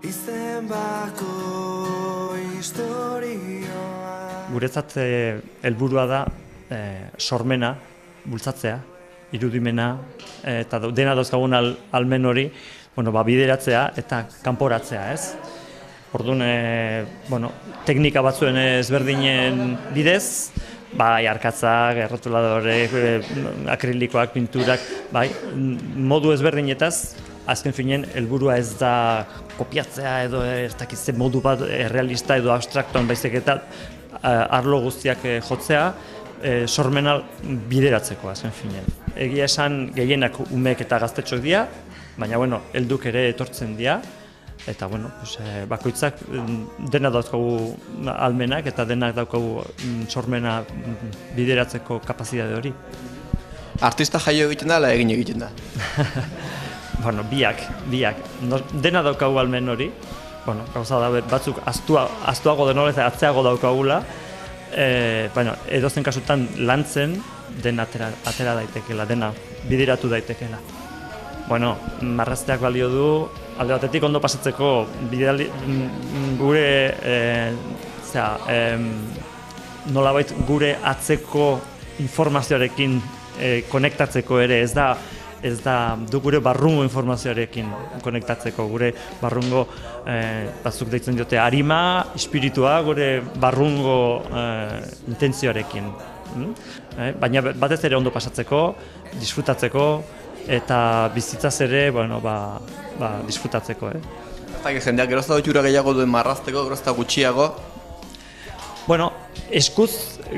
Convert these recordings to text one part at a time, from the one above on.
izen bako historioa. Guretzat helburua da sormena bultzatzea, irudimena eta dena dauzkagun almen hori bideratzea eta kanporatzea, ez? Orduan, teknika batzuen ezberdinen bidez, arkatzak, errotuladorek, akrilikoak, pinturak, modu ezberdinetaz, azken finean helburua ez da kopiatzea edo ez dakitze modu bat realista edo abstraktoan baizik eta arlo guztiak jotzea, sormena bideratzeko azken finean. Egia esan gehienak umeek eta gaztetxoak dira, baina helduk ere etortzen dira, eta bakoitzak dena dauzkagu almenak eta denak daukagu sormena bideratzeko kapazitate hori. Artista jaio egiten da, ala egiten da? Biak. Dena daukagu almen hori, gauza da batzuk astuago denola eta atzeago daukagula, edozen kasutan lantzen dena atera daitekela, dena bideratu daitekela. Marrazteak balio du, alde batetik ondo pasatzeko nolabait gure atzeko informazioarekin konektatzeko ere, ez da du gure barrungo informazioarekin konektatzeko, gure barrungo batzuk deitzen diote arima, espiritua, gure barrungo intentzioarekin. Baina batez ere ondo pasatzeko, disfrutatzeko, eta bizitzaz ere, disfrutatzeko. Jendeak gerozta dutxura gehiago duen marrazteko, gerozta gutxiago? Eskuz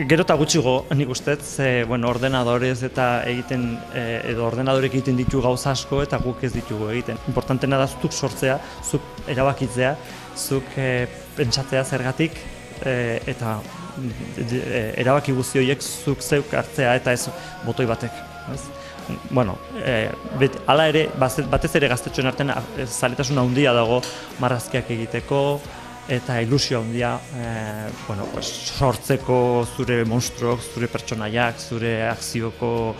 gero eta gutxigo nik ustez, ordenadorez eta egiten, edo ordenadorek egiten ditu gauza asko eta guk ez ditugu egiten. Importantena da zuk sortzea, zuk erabakitzea, zuk pentsatzea zergatik, eta erabaki guzti horiek zuk zeuk hartzea eta ez botoi batek. Hala ere, batez ere gaztetxoen artean zaletasun handia dago marrazkiak egiteko eta ilusio handia sortzeko zure monstruok, zure pertsonaiak, zure akzioko,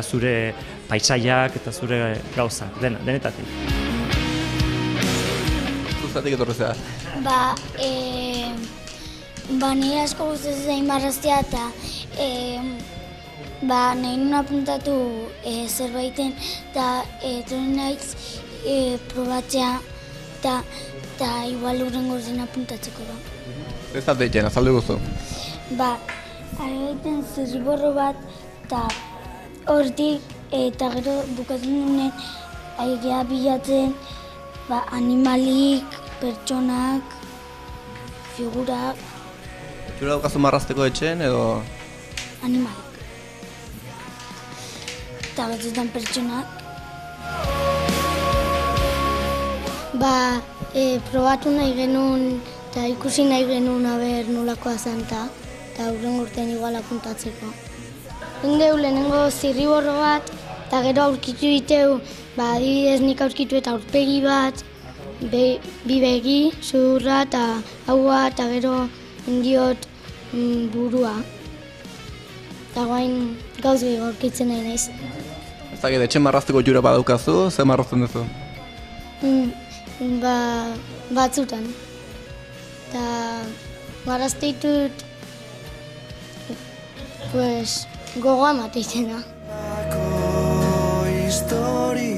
zure paisaiak eta zure gauzak, denetatik. Zuztatik etorri zera? Nire asko gustatzen zain marraztea eta nahi nuen apuntatu zerbaiten eta etorri naiz probatzea eta igual hurrengo zen apuntatzeko da. Ez da deitzen, azaldu guzu? Egiten zirriborro bat eta hortik eta gero bukatzen dunen aigea bilatzen animalik, pertsonak, figurak. Zura daukazu marrazteko etxeen edo? Animalik. Eta batzutan pertsonak. Probatu nahi genuen eta ikusi nahi genuen aber nolakoa zen eta hurrengo urtean igual apuntatzeko. Lehenengo zirriborro bat eta gero aurkitu diteu, adibidez nik aurkitu eta aurpegi bat, bi begi, zuhurra eta haua eta gero indiot burua. Eta guain gauz gehiago aurkitzen nahi naiz. Ez dakit, etxe marrazteko jura badaukazu, zer marrazten duzu? Batzutan. Eta marrazte ditut gogoa mateitena. Historia